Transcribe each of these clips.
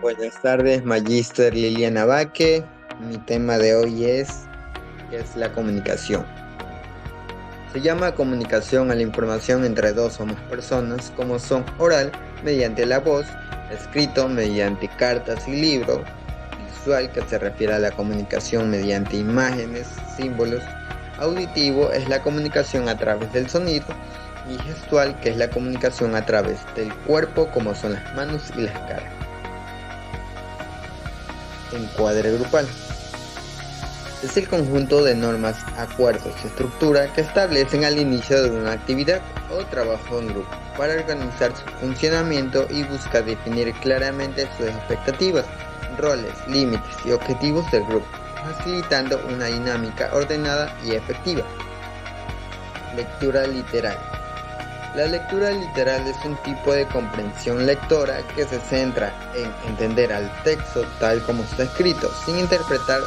Buenas tardes, Magíster Liliana Vaque. Mi tema de hoy ¿qué es la comunicación? Se llama comunicación a la información entre dos o más personas, como son oral, mediante la voz, escrito, mediante cartas y libros, visual, que se refiere a la comunicación mediante imágenes, símbolos, auditivo es la comunicación a través del sonido, y gestual, que es la comunicación a través del cuerpo, como son las manos y las caras. Encuadre grupal. Es el conjunto de normas, acuerdos y estructura que establecen al inicio de una actividad o trabajo en grupo para organizar su funcionamiento y buscar definir claramente sus expectativas, roles, límites y objetivos del grupo, facilitando una dinámica ordenada y efectiva. Lectura literal. La lectura literal es un tipo de comprensión lectora que se centra en entender al texto tal como está escrito, sin interpretar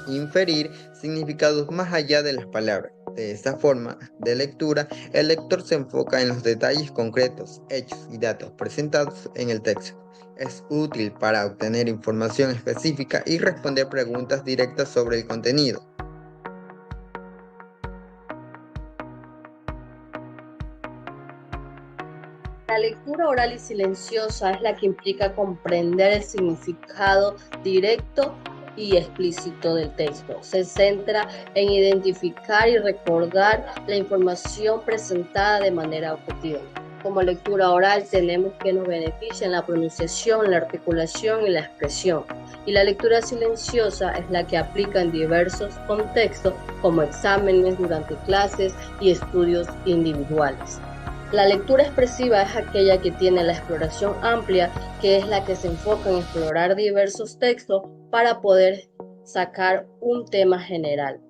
ni inferir significados más allá de las palabras. De esta forma de lectura, el lector se enfoca en los detalles concretos, hechos y datos presentados en el texto. Es útil para obtener información específica y responder preguntas directas sobre el contenido. La lectura oral y silenciosa es la que implica comprender el significado directo y explícito del texto. Se centra en identificar y recordar la información presentada de manera objetiva. Como lectura oral tenemos que nos beneficia en la pronunciación, la articulación y la expresión. Y la lectura silenciosa es la que aplica en diversos contextos como exámenes, durante clases y estudios individuales. La lectura expresiva es aquella que tiene la exploración amplia, que es la que se enfoca en explorar diversos textos para poder sacar un tema general.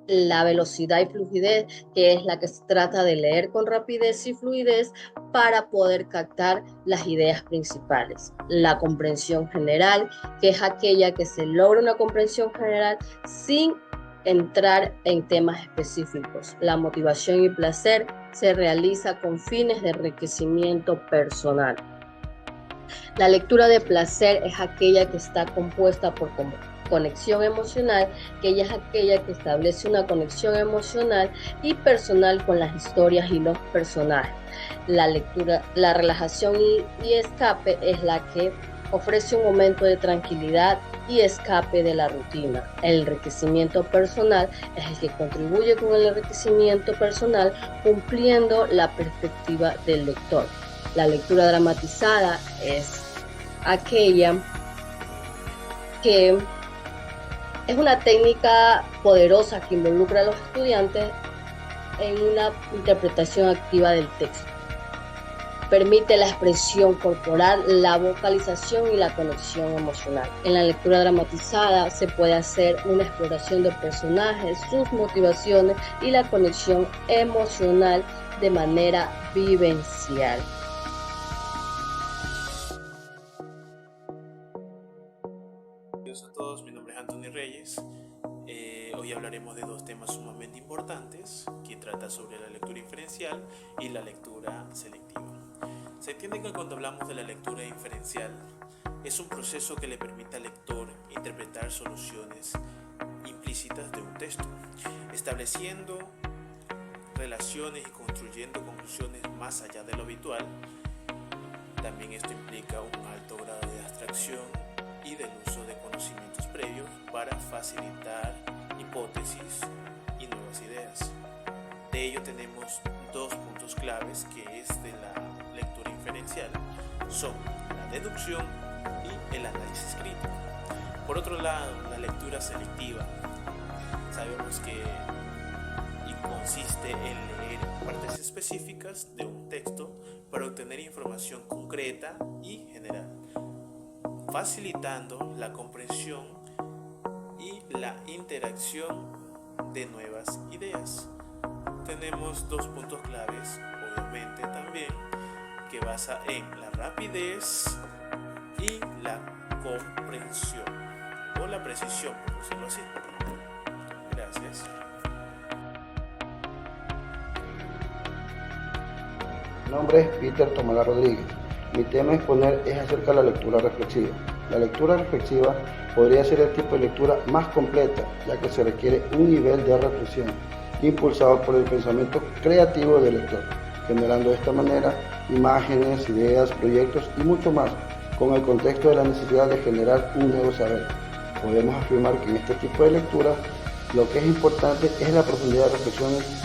La velocidad y fluidez, que es la que se trata de leer con rapidez y fluidez para poder captar las ideas principales. La comprensión general, que es aquella que se logra una comprensión general sin entrar en temas específicos. La motivación y placer se realiza con fines de enriquecimiento personal. La lectura de placer es aquella que está compuesta por conexión emocional, que ella es aquella que establece una conexión emocional y personal con las historias y los personajes. La relajación y escape es la que ofrece un momento de tranquilidad y escape de la rutina. El enriquecimiento personal es el que contribuye con el enriquecimiento personal, cumpliendo la perspectiva del lector. La lectura dramatizada es aquella que es una técnica poderosa que involucra a los estudiantes en una interpretación activa del texto. Permite la expresión corporal, la vocalización y la conexión emocional. En la lectura dramatizada se puede hacer una exploración de personajes, sus motivaciones y la conexión emocional de manera vivencial. Hola a todos, mi nombre es Anthony Reyes. Hoy hablaremos de dos temas sumamente importantes que trata sobre la lectura inferencial y la lectura selectiva. Se entiende que cuando hablamos de la lectura inferencial es un proceso que le permite al lector interpretar soluciones implícitas de un texto, estableciendo relaciones y construyendo conclusiones más allá de lo habitual. También esto implica un alto grado de abstracción y del uso de conocimientos previos para facilitar hipótesis y nuevas ideas. De ello tenemos dos puntos claves que es de la lectura inferencial, son la deducción y el análisis crítico. Por otro lado, la lectura selectiva, sabemos que consiste en leer partes específicas de un texto para obtener información concreta y general, facilitando la comprensión y la interacción de nuevas ideas. Tenemos dos puntos claves, obviamente también, que basa en la rapidez y la comprensión, o la precisión, por decirlo así. Gracias. Mi nombre es Peter Tomala Rodríguez. Mi tema a exponer es acerca de la lectura reflexiva. La lectura reflexiva podría ser el tipo de lectura más completa, ya que se requiere un nivel de reflexión impulsado por el pensamiento creativo del lector, generando de esta manera imágenes, ideas, proyectos y mucho más, con el contexto de la necesidad de generar un nuevo saber. Podemos afirmar que en este tipo de lectura lo que es importante es la profundidad de reflexiones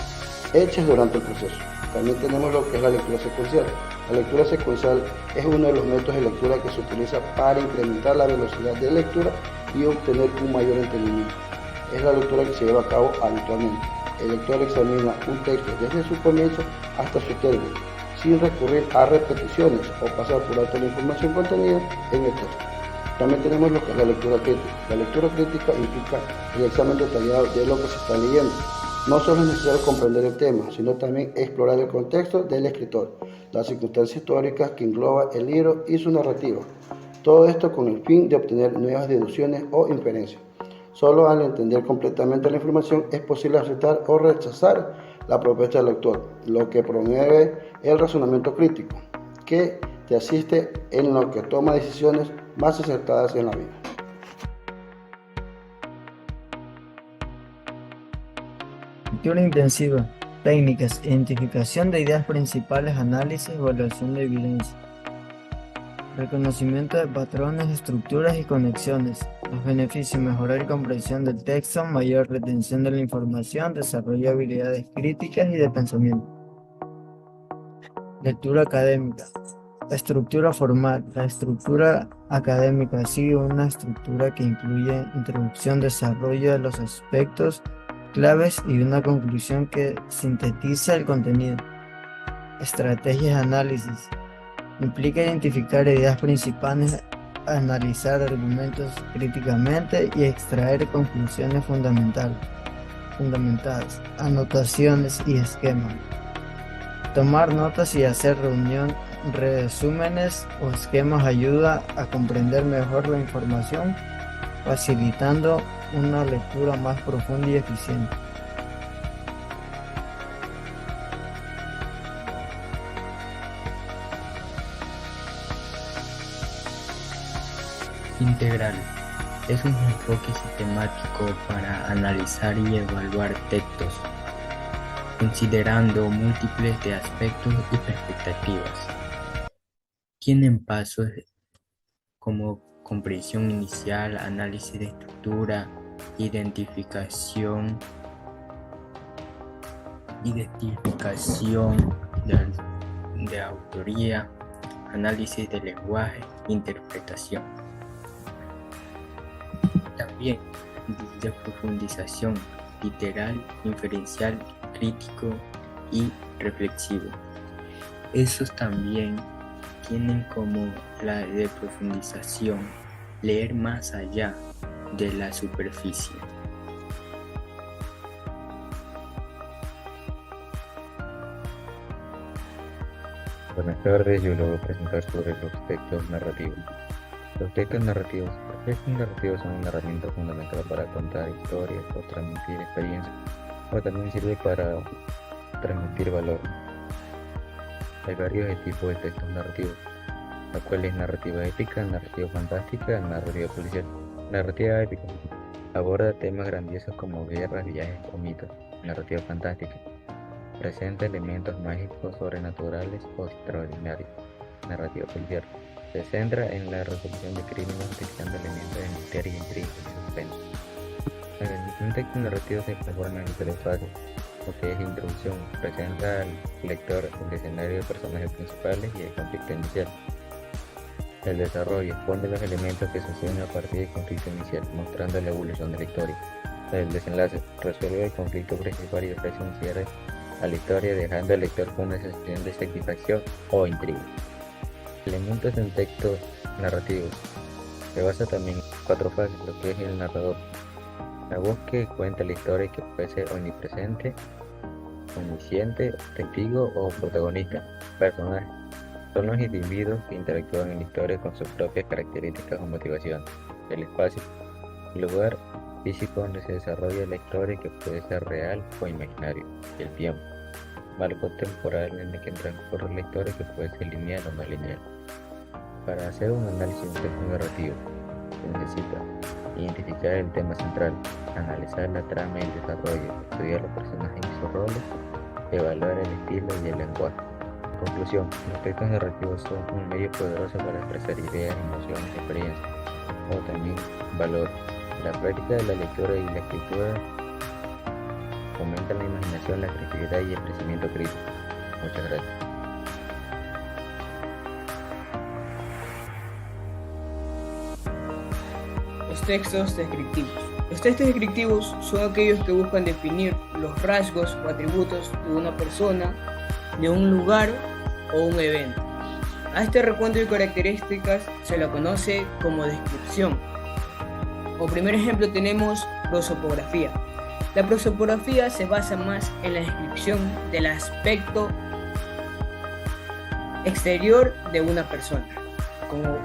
hechas durante el proceso. También tenemos lo que es la lectura secuencial. La lectura secuencial es uno de los métodos de lectura que se utiliza para incrementar la velocidad de lectura y obtener un mayor entendimiento. Es la lectura que se lleva a cabo habitualmente. El lector examina un texto desde su comienzo hasta su término, sin recurrir a repeticiones o pasar por alto la información contenida en el texto. También tenemos lo que es la lectura crítica. La lectura crítica implica el examen detallado de lo que se está leyendo. No solo es necesario comprender el tema, sino también explorar el contexto del escritor, las circunstancias históricas que engloba el libro y su narrativa. Todo esto con el fin de obtener nuevas deducciones o inferencias. Solo al entender completamente la información es posible aceptar o rechazar la propuesta del lector, lo que promueve el razonamiento crítico, que te asiste en lo que toma decisiones más acertadas en la vida. Lectura intensiva. Técnicas: identificación de ideas principales, análisis, evaluación de evidencia. Reconocimiento de patrones, estructuras y conexiones. Los beneficios: mejorar comprensión del texto, mayor retención de la información, desarrollo de habilidades críticas y de pensamiento. Lectura académica. Estructura formal. La estructura académica sigue una estructura que incluye introducción, desarrollo de los aspectos claves y una conclusión que sintetiza el contenido. Estrategias de análisis. Implica identificar ideas principales, analizar argumentos críticamente y extraer conclusiones fundamentadas. Anotaciones y esquemas. Tomar notas y hacer resúmenes o esquemas ayuda a comprender mejor la información, facilitando una lectura más profunda y eficiente. Integral es un enfoque sistemático para analizar y evaluar textos, considerando múltiples de aspectos y perspectivas. Tienen pasos como comprensión inicial, análisis de estructura, identificación de autoría, análisis de lenguaje, interpretación. También de profundización literal, inferencial, crítico y reflexivo. Esos también tienen como la de profundización leer más allá de la superficie. Buenas tardes, yo les voy a presentar sobre los textos narrativos. Los textos narrativos son una herramienta fundamental para contar historias o transmitir experiencias, o también sirve para transmitir valor. Hay varios tipos de textos narrativos, la cual es narrativa épica, narrativa fantástica, narrativa policial. Narrativa épica aborda temas grandiosos como guerras, viajes o mitos. Narrativa fantástica presenta elementos mágicos, sobrenaturales o extraordinarios. Narrativa policial se centra en la resolución de crímenes utilizando elementos de misterio, intriga y suspenso. Un texto narrativo se conforma en tres fases. Lo que es introducción, presenta al lector el escenario de personajes principales y el conflicto inicial. El desarrollo expone los elementos que suceden a partir del conflicto inicial, mostrando la evolución de la historia. El desenlace resuelve el conflicto principal y ofrece un cierre a la historia, dejando al lector con una sensación de satisfacción o intriga. Elementos en textos narrativos. Se basa también en 4 fases, lo que es el narrador. La voz que cuenta la historia, que puede ser omnipresente, omnisciente, testigo o protagonista. Personaje. Son los individuos que interactúan en la historia con sus propias características o motivaciones. El espacio. Lugar físico donde se desarrolla la historia, que puede ser real o imaginario. El tiempo. marco temporal en el que transcurre la historia, que puede ser lineal o no lineal. Para hacer un análisis de un texto narrativo se necesita identificar el tema central, analizar la trama y el desarrollo, estudiar los personajes y sus roles, evaluar el estilo y el lenguaje. Conclusión: los textos narrativos son un medio poderoso para expresar ideas, emociones, experiencias o también valores. La práctica de la lectura y la escritura fomenta la imaginación, la creatividad y el crecimiento crítico. Muchas gracias. Los textos descriptivos. Los textos descriptivos son aquellos que buscan definir los rasgos o atributos de una persona, de un lugar o un evento. A este recuento de características se lo conoce como descripción. Como primer ejemplo tenemos prosopografía. La prosopografía se basa más en la descripción del aspecto exterior de una persona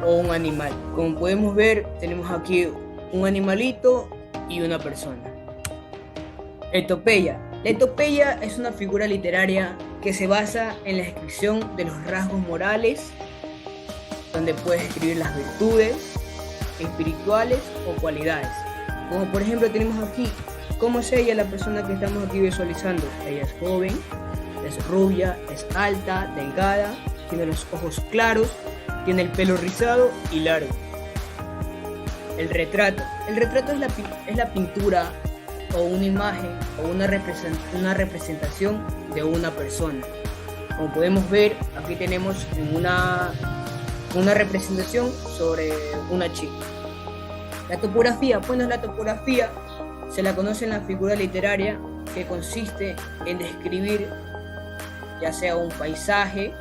o un animal. Como podemos ver, tenemos aquí un animalito y una persona. Etopeya. La etopeya es una figura literaria que se basa en la descripción de los rasgos morales, donde puedes escribir las virtudes espirituales o cualidades. Como por ejemplo tenemos aquí, ¿cómo es ella, la persona que estamos aquí visualizando? Ella es joven, es rubia, es alta, delgada, tiene los ojos claros, tiene el pelo rizado y largo. El retrato. El retrato es la pintura o una imagen o una representación de una persona. Como podemos ver, aquí tenemos una representación sobre una chica. La topografía. Bueno, la topografía se la conoce en la figura literaria que consiste en describir ya sea un paisaje,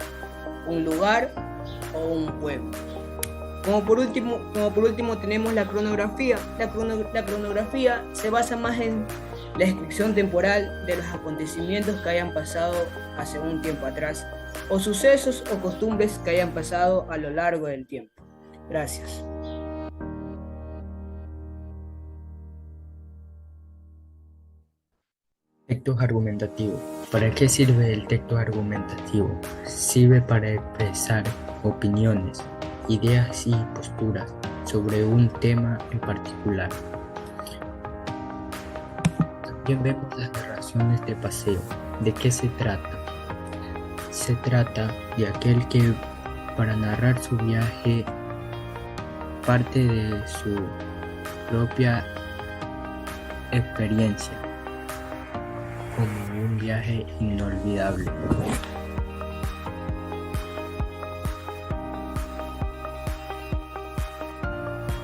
un lugar o un pueblo. Como por último tenemos la cronografía. La cronografía se basa más en la descripción temporal de los acontecimientos que hayan pasado hace un tiempo atrás o sucesos o costumbres que hayan pasado a lo largo del tiempo. Gracias. Textos argumentativos. ¿Para qué sirve el texto argumentativo? Sirve para expresar opiniones, ideas y posturas sobre un tema en particular. También vemos las narraciones de paseo. ¿De qué se trata? Se trata de aquel que, para narrar su viaje, parte de su propia experiencia, como un viaje inolvidable.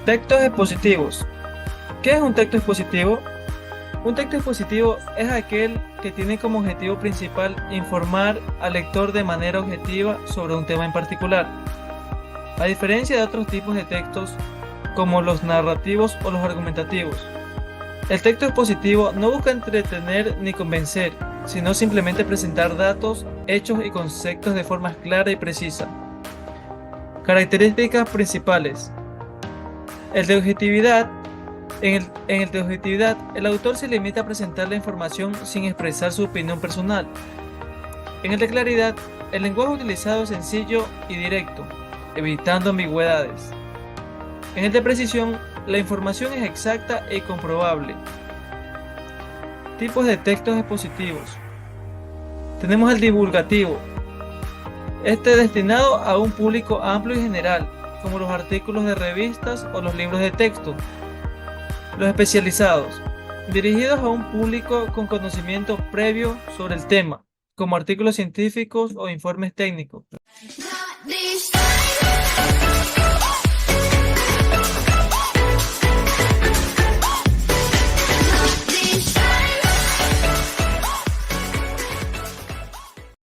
Textos expositivos. ¿Qué es un texto expositivo? Un texto expositivo es aquel que tiene como objetivo principal informar al lector de manera objetiva sobre un tema en particular. A diferencia de otros tipos de textos, como los narrativos o los argumentativos, el texto expositivo no busca entretener ni convencer, sino simplemente presentar datos, hechos y conceptos de forma clara y precisa. Características principales. El de objetividad. En el de objetividad, el autor se limita a presentar la información sin expresar su opinión personal. En el de claridad, el lenguaje utilizado es sencillo y directo, evitando ambigüedades. En el de precisión, la información es exacta y comprobable. Tipos de textos expositivos. Tenemos el divulgativo. Este es destinado a un público amplio y general, como los artículos de revistas o los libros de texto. Los especializados, dirigidos a un público con conocimiento previo sobre el tema, como artículos científicos o informes técnicos.